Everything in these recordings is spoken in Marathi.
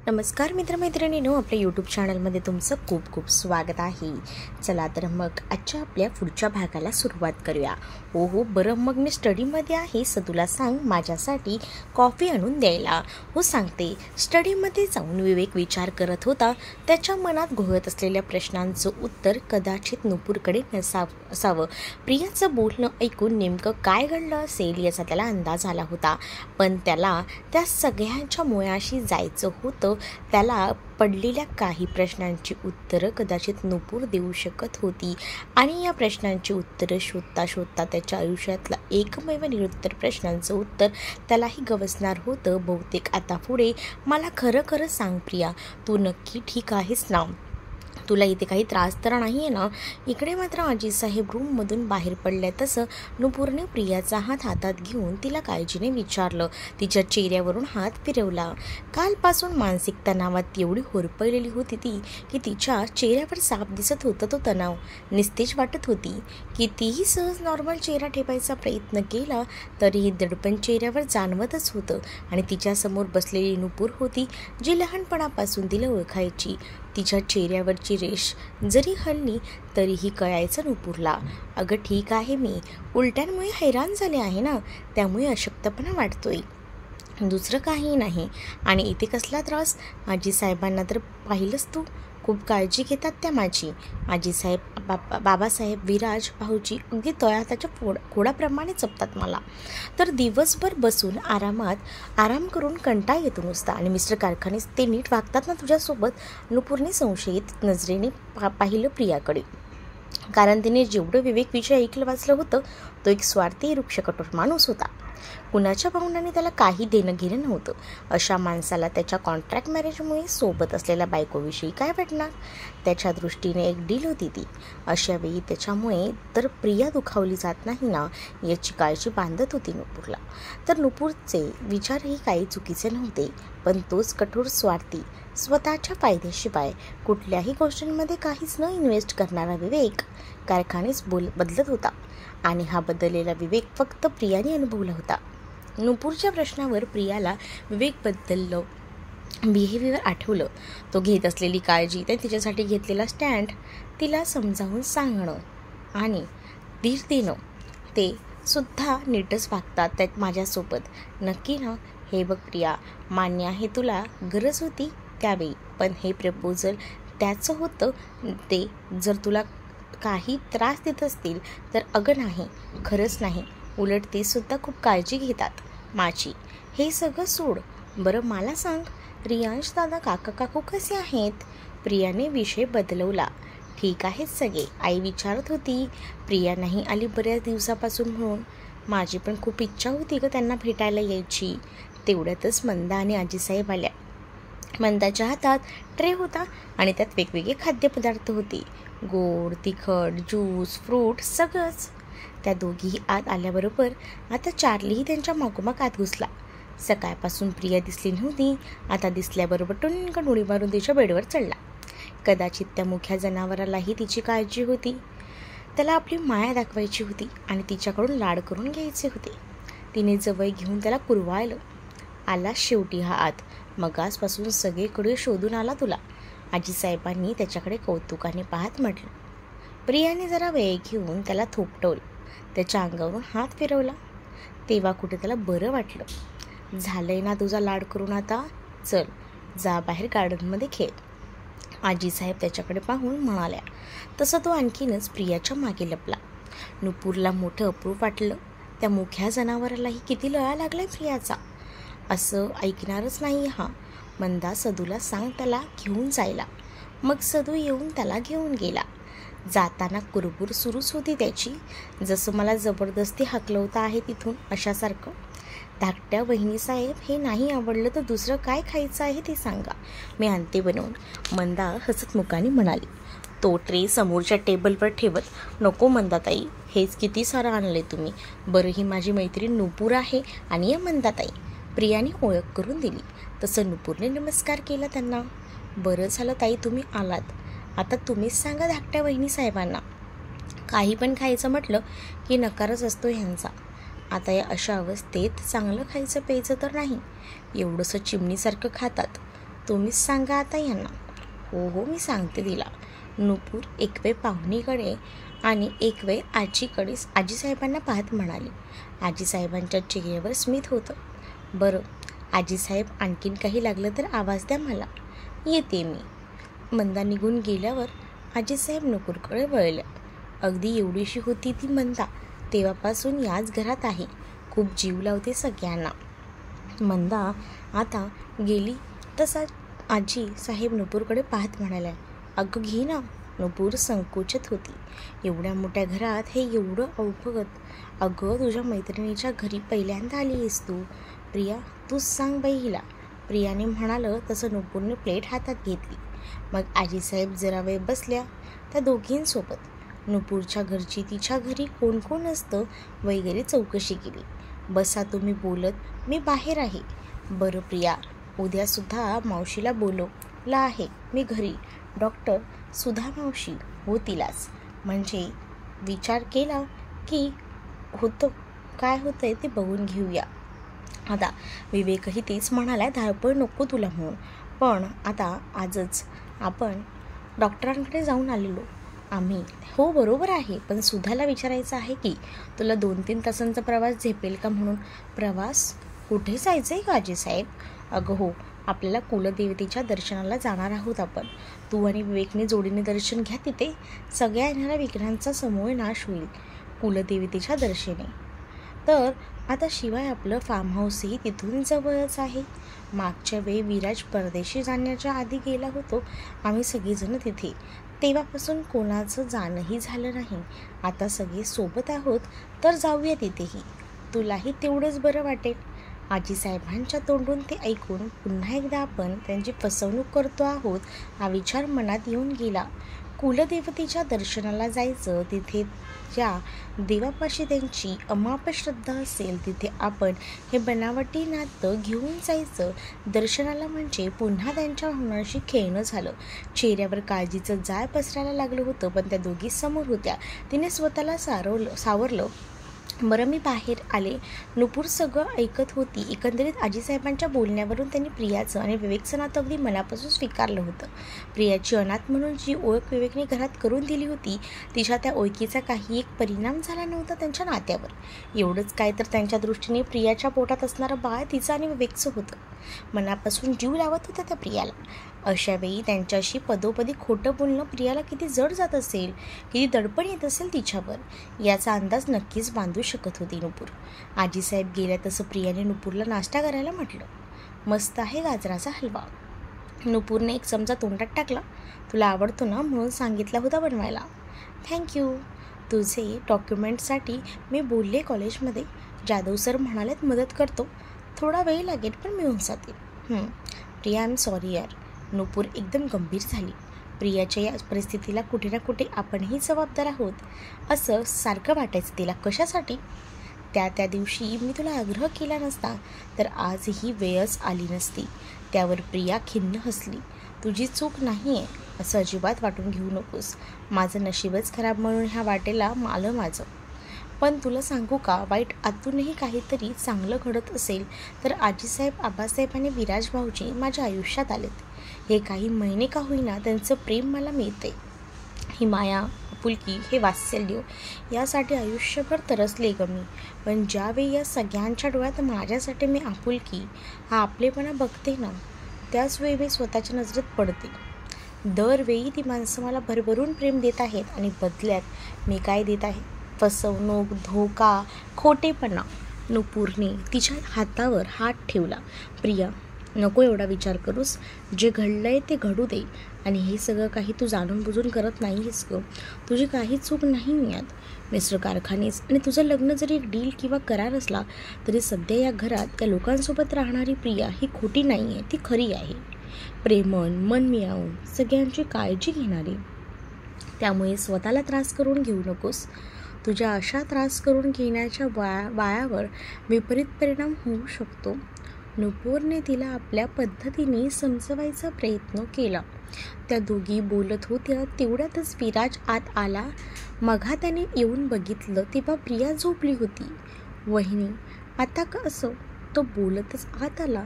नमस्कार मित्रमैत्रिणींनो, आपल्या यूट्यूब चॅनलमध्ये तुमचं खूप खूप स्वागत आहे. चला तर मग आजच्या आपल्या पुढच्या भागाला सुरुवात करूया. हो बरं, मग मी स्टडीमध्ये आहे, सदूला सांग माझ्यासाठी कॉफी आणून द्यायला. हो सांगते. स्टडीमध्ये जाऊन विवेक विचार करत होता. त्याच्या मनात घोळत असलेल्या प्रश्नांचं उत्तर कदाचित नुपूरकडे असावं. प्रियाचं बोलणं ऐकून नेमकं काय घडलं असेल याचा त्याला अंदाज आला होता, पण त्याला त्या सगळ्यांच्या मुळाशी जायचं होतं. त्याला पडलेल्या काही प्रश्नांची उत्तरं कदाचित नुपूर देऊ शकत होती आणि या प्रश्नांची उत्तरं शोधता शोधता त्याच्या आयुष्यातला एकमेव निरुत्तर प्रश्नांचं उत्तर त्यालाही गवसणार होतं. बहुतेक आता पुढे मला खरं खरं सांग प्रिया, तू नक्की ठीक आहेस ना? तुला इथे काही त्रास तर नाही आहे ना? इकडे मात्र आजीसाहेब रूममधून बाहेर पडल्या तसं नुपूरने प्रियाचा हात हातात घेऊन तिला काळजीने विचारलं. तिच्या चेहऱ्यावरून हात फिरवला. कालपासून मानसिक तणावात एवढी होरपळलेली होती ती की तिच्या चेहऱ्यावर साफ दिसत होता तो तणाव. निस्तेज वाटत होती. कितीही सहज नॉर्मल चेहरा ठेवायचा प्रयत्न केला तरीही दडपण चेहऱ्यावर जाणवतच होतं. आणि तिच्यासमोर बसलेली नुपूर होती जी लहानपणापासून तिला ओळखायची. तिच्या चेहऱ्यावरची रेष जरी हलली तरीही कळायचं नुपूरला, अगं ठीक आहे मी, उलट्यांमुळे हैराण झाले आहे ना, त्यामुळे अशक्तपणा वाटतोय, दुसरं काहीही नाही. आणि इथे कसला त्रास? आजीसाहेबांना तर पाहिलंच तू, खूप काळजी घेतात त्या माझी. आजीसाहेब, बाबासाहेब, विराज, भाऊजी अगदी तळहाताच्या खोडाप्रमाणे जपतात मला. तर दिवसभर बसून आराम करून कंटाळा येतो नुसता. आणि मिस्टर कारखाने ते नीट वागतात ना तुझ्यासोबत? नुपूरने संशयित नजरेने पाहिलं प्रियाकडे, कारण तिने जेवढं विवेकविषयी ऐकलं वाचलं होतं तो एक स्वार्थी वृक्षकठोर माणूस होता. कुणाच्या भावनांनी त्याला काही देणं घेणं नव्हतं. अशा माणसाला त्याच्या कॉन्ट्रॅक्ट मॅरेजमुळे सोबत असलेल्या बायकोविषयी काय वाटणार? त्याच्या दृष्टीने एक डील होती ती. अशावेळी त्याच्यामुळे तर प्रिया दुखावली जात नाही ना याची काळजी बांधत होती नुपूरला. तर नुपूरचे विचारही काही चुकीचे नव्हते, पण तोच कठोर स्वार्थी, स्वतःच्या फायद्याशिवाय कुठल्याही गोष्टींमध्ये काहीच न इन्व्हेस्ट करणारा विवेक कारखानेच बदलत होता. आणि हा बदललेला विवेक फक्त प्रियाने अनुभवला होता. नुपूरच्या प्रश्नावर प्रियाला विवेकबद्दल बिहेवियर आठवलं. तो घेत असलेली काळजी, ते तिच्यासाठी घेतलेला स्टँड, तिला समजावून सांगणं आणि धीर देणं, ते सुद्धा नीटच वागतात त्यात माझ्यासोबत, नक्की ना? हे बघ प्रिया, मान्य आहे तुला गरज होती त्यावेळी, पण हे प्रपोजल त्याचं होतं ते. जर तुला काही त्रास देत असतील तर अगं नाही, खरंच नाही, उलट ते सुद्धा खूप काळजी घेतात माझी. हे सगळं सोड. बरं मला सांग, रियांश दादा, काका काकू कसे आहेत? प्रियाने विषय बदलवला. ठीक आहेत सगळे, आई विचारत होती. प्रिया नाही आली बऱ्याच दिवसापासून म्हणून. माझी पण खूप इच्छा होती ग त्यांना भेटायला यायची. तेवढ्यातच मंदा आणि आजीसाहेब आल्या. मंदाच्या हातात ट्रे होता आणि त्यात वेगवेगळे खाद्यपदार्थ होते, गोड, तिखट, ज्यूस, फ्रूट, सगळंच. त्या दोघीही आत आल्याबरोबर आता चार्लीही त्यांच्या मागोमाग आत घुसला. सकाळपासून प्रिया दिसली नव्हती. आता दिसल्याबरोबर टुणकन उडी मारून तिच्या बेडवर चढला. कदाचित त्या मुख्या जनावरालाही तिची काळजी होती. त्याला आपली माया दाखवायची होती आणि तिच्याकडून लाड करून घ्यायचे होते. तिने जवळ घेऊन त्याला कुरवाळलं. आला शेवटी हा आत, मगासपासून सगळीकडे शोधून आला तुला, आजीसाहेबांनी त्याच्याकडे कौतुकाने पाहत म्हटलं. प्रियाने जरा वेळ घेऊन त्याला थोपटवलं. त्याच्या अंगावरून हात फिरवला. तेव्हा कुठे त्याला बरं वाटलं. झालंय ना तुझा लाड करून आता? चल जा बाहेर गार्डनमध्ये खेळ, आजीसाहेब त्याच्याकडे पाहून म्हणाल्या. तसं तो आणखीनच प्रियाच्या मागे लपला. नुपूरला मोठं अप्रूप वाटलं. त्या मुख्या जनावरालाही किती लळा लागलाय प्रियाचा. असं ऐकणारच नाही हा. मंदा, सदूला सांग त्याला घेऊन जायला. मग सदू येऊन त्याला घेऊन गेला. जाताना कुरबुर सुरूच होती त्याची, जसं मला जबरदस्ती हाकलवता आहे तिथून अशासारखं. धाकट्या वहिनीसाहेब, हे नाही आवडलं तर दुसरं काय खायचं आहे ते सांगा, मी आणते बनवून, मंदा हसत मुखाने म्हणाली. तो ट्रे समोरच्या टेबलवर ठेवत, नको मंदाताई, हेच किती सारं आणले तुम्ही. बरं, ही माझी मैत्रीण नुपूर आहे आणि या मंदाताई, प्रियाने ओळख करून दिली. तसं नुपूरने नमस्कार केला त्यांना. बरं झालं ताई तुम्ही आलात. आता तुम्हीच सांगा धाकट्या वहिनी साहेबांना. काही पण खायचं म्हटलं की नकारच असतो ह्यांचा. आता या अशा अवस्थेत चांगलं खायचं प्यायचं तर नाही, एवढंसं चिमणीसारखं खातात. तुम्हीच सांगा आता यांना. हो हो मी सांगते तिला. नुपूर एक वेळ पाहुणीकडे आणि एक वेळ आजीसाहेबांना पाहत म्हणाली. आजीसाहेबांच्या चेहऱ्यावर स्मित होतं. बरं आजीसाहेब, आणखीन काही लागलं तर आवाज द्या मला, येते मी. मंदा निघून गेल्यावर आजीसाहेब नुपूरकडे वळल्या. अगदी एवढीशी होती ती मंदा, तेव्हापासून याच घरात आहे. खूप जीव लावते सगळ्यांना. मंदा आता गेली तसा आजी साहेब नुपूरकडे पाहत म्हणाल्या, अगं घे ना. नुपूर संकोचत होती. एवढ्या मोठ्या घरात हे एवढं अवघड. अगं तुझ्या मैत्रिणीच्या घरी पहिल्यांदा आली आहेस तू. प्रिया तूच सांग बाई हिला. प्रियाने म्हणालं तसं नुपूरने प्लेट हातात घेतली. मग आजीसाहेब जरा वेळ बसल्या त्या दोघींसोबत. नुपूरच्या घरची, तिच्या घरी कोण कोण असतं वगैरे चौकशी केली. बसा तुम्ही बोलत, मी बाहेर आहे. बरं प्रिया, उद्यासुद्धा मावशीला बोलवलं आहे मी घरी. डॉक्टर सुधा मावशी हो तिलाच. म्हणजे विचार केला की काय होतंय ते बघून घेऊया. आता विवेकही तेच म्हणाला, धावपळ नको तुला म्हणून. पण आता आजच आपण डॉक्टरांकडे जाऊन आलेलो आम्ही. हो बरोबर आहे, पण सुधाला विचारायचं आहे की तुला 2-3 तासांचा प्रवास झेपेल का म्हणून. प्रवास? कुठे जायचं आहे का आजीसाहेब? अगं हो, आपल्याला कुलदेवतेच्या दर्शनाला जाणार आहोत आपण. तू आणि विवेकने जोडीने दर्शन घ्या तिथे. सगळ्या येणाऱ्या विघ्नांचा समूळ नाश होईल कुलदेवतेच्या दर्शने. तर आता शिवाय आपलं फार्म हाऊसही तिथून जवळच आहे. मागच्या वेळी विराज परदेशी जाण्याच्या आधी गेला होतो आम्ही सगळेजण तिथे. तेव्हापासून कोणाचं जाणंही झालं नाही. आता सगळे सोबत आहोत तर जाऊया तिथेही. तुलाही तेवढंच बरं वाटेल. आजीसाहेबांच्या तोंडून ते ऐकून पुन्हा एकदा आपण त्यांची फसवणूक करतो आहोत हा विचार मनात येऊन गेला. कुलदेवतेच्या दर्शनाला जायचं, तिथे ज्या देवापाशी त्यांची अमाप श्रद्धा असेल तिथे आपण हे बनावटी नातं घेऊन जायचं दर्शनाला, म्हणजे पुन्हा त्यांच्या भावनांशी खेळणं झालं. चेहऱ्यावर काळजीचं जाळ पसरायला लागलं होतं, पण त्या दोघी समोर होत्या. तिने स्वतःला सावरलं. बरं मी बाहेर आले. नुपूर सगळं ऐकत होती. एकंदरीत आजीसाहेबांच्या बोलण्यावरून त्यांनी प्रियाचं आणि विवेकचं नातं अगदी मनापासून स्वीकारलं होतं. प्रियाची अनाथ म्हणून जी ओळख विवेकने घरात करून दिली होती, तिच्या त्या ओळखीचा काही एक परिणाम झाला नव्हता त्यांच्या नात्यावर. एवढंच काय तर त्यांच्या दृष्टीने प्रियाच्या पोटात असणारं बाळ तिचं आणि विवेकचं होतं. मनापासून जीव लावत होत्या त्या प्रियाला. अशावेळी त्यांच्याशी पदोपदी खोटं बोलणं प्रियाला किती जड जात असेल, किती दडपण येत असेल तिच्यावर, याचा अंदाज नक्कीच बांधू शकत होती नुपूर. आजीसाहेब गेल्या तसं प्रियाने नुपूरला नाश्ता करायला म्हटलं. मस्त आहे गाजराचा हलवा. नुपूरने एक चमचा तोंडात टाकला. तुला आवडतो ना म्हणून सांगितला होता बनवायला. थँक्यू. तुझे डॉक्युमेंटसाठी मी बोलले कॉलेजमध्ये. जाधव सर म्हणालेत मदत करतो. थोडा वेळ लागेल पण मिळून जातील. प्रिया आय एम सॉरी यार. नुपूर एकदम गंभीर झाली. प्रियाच्या या परिस्थितीला कुठे ना कुठे आपणही जबाबदार आहोत असं सारखं वाटायचं तिला. कशासाठी? त्या दिवशी मी तुला आग्रह केला नसता तर आज ही वेळच आली नसती. त्यावर प्रिया खिन्न हसली. तुझी चूक नाही आहे असं अजिबात वाटून घेऊ नकोस. माझं नशीबच खराब म्हणून ह्या वाटेला आलं माझं. पण तुला सांगू का, वाईट आतूनही काहीतरी चांगलं घडत असेल तर आजीसाहेब, आबासाहेब आणि विराज भाऊजी माझ्या आयुष्यात आलेत. हे काही महिने का होईना त्यांचं प्रेम मला मिळते. ही माया, आपुलकी, हे वात्सल्य यासाठी आयुष्यभर तरसले ग मी. पण ज्यावेळी या सगळ्यांच्या डोळ्यात माझ्यासाठी मी आपुलकी, हा आपलेपणा बघते ना, त्याच वेळी मी स्वतःच्या नजरेत पडते. दरवेळी ती माणसं मला भरभरून प्रेम देत आहेत आणि बदल्यात मी काय देत आहे? फसवणूक, धोका, खोटेपणा. नुपूरने तिच्या हातावर हात ठेवला. प्रिया नको एवढा विचार करूस. जे घडलंय ते घडू दे. आणि हे सगळं काही तू जाणून बुजून करत नाहीस ग. तुझी काही चूक नाही यात. मिस्टर कारखानेच आणि तुझं लग्न जरी एक डील किंवा करार असला तरी सध्या या घरात त्या लोकांसोबत राहणारी प्रिया ही खोटी नाही आहे, ती खरी आहे. प्रेमळ, मन मिळावून सगळ्यांची काळजी घेणारी. त्यामुळे स्वतःला त्रास करून घेऊ नकोस. तुझ्या अशा त्रास करून घेण्याच्या वायावर विपरीत परिणाम होऊ शकतो. नुपूरने तिला आपल्या पद्धतीने समजवायचा प्रयत्न केला. त्या दोघी बोलत होत्या तेवढ्यातच विराज आत आला. मघा त्याने येऊन बघितलं तेव्हा प्रिया झोपली होती. वहिनी आता का असं? तो बोलतच आत आला.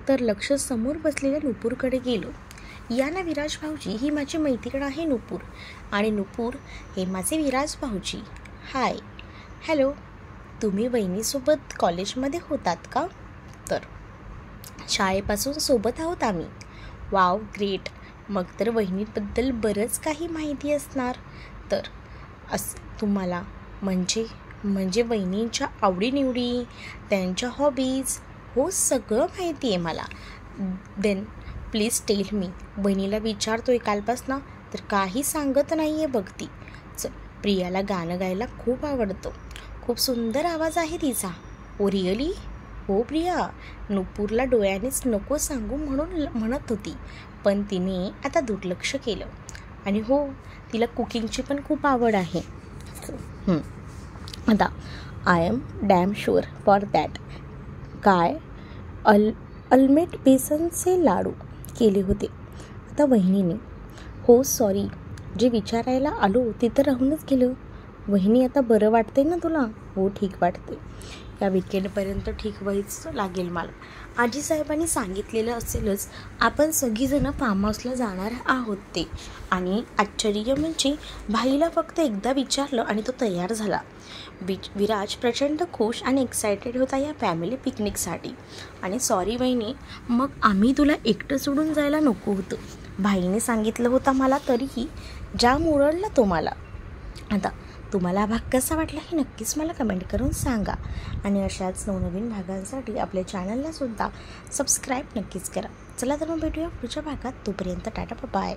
तर लक्ष समोर बसलेल्या नुपूरकडे गेलं. या ना विराज भाऊजी, ही माझी मैत्रीण आहे नुपूर, आणि नुपूर हे माझे विराज भाऊजी. हाय. हॅलो. तुम्ही वहिनीसोबत कॉलेजमध्ये होतात का? तर शाळेपासून सोबत आहोत आम्ही. Wow, great. मग तर वहिनीबद्दल बरंच काही माहिती असणार. तर तुम्हाला म्हणजे वहिनींच्या आवडीनिवडी, त्यांच्या हॉबीज, हो सगळं माहिती आहे मला. Then please tell me. बहिणीला विचारतोय कालपासनं, तर काही सांगत नाही आहे बघ ती. चल, प्रियाला गाणं गायला खूप आवडतं. खूप सुंदर आवाज आहे तिचा. Oh really? हो प्रिया. नुपूरला डोळ्यानेच नको सांगू म्हणून म्हणत होती, पण तिने आता दुर्लक्ष केलं. आणि हो, तिला कुकिंगची पण खूप आवड आहे. आता I am damn sure for that. काय? अल्मेट बेसनचे लाडू केले होते. आता वहिनीने, हो सॉरी, जे विचारायला आलो तिथं राहूनच गेलं. वहिनी, आता बरं वाटते ना तुला? हो, ठीक वाटते. या विकेंडपर्यंत ठीक व्हायचं लागेल मला. आजीसाहेबांनी सांगितलेलं असेलच, आपण सगळीजणं फार्म हाऊसला जाणार आहोत ते. आणि आश्चर्य म्हणजे भाईला फक्त एकदा विचारलं आणि तो तयार झाला. विराज प्रचंड खुश आणि एक्सायटेड होता या फॅमिली पिकनिकसाठी. आणि सॉरी वहिनी, मग आम्ही तुला एकटं सोडून जायला नको होतं. भाईने सांगितलं होतं मला, तरीही जाम ओरडला तो मला. आता तुम्हाला हा भाग कसा वाटला हे नक्कीच मला कमेंट करून सांगा. आणि अशाच नवनवीन भागांसाठी आपल्या चॅनललासुद्धा सबस्क्राईब नक्कीच करा. चला तर मग भेटूया पुढच्या भागात. तोपर्यंत टाटा, बाय.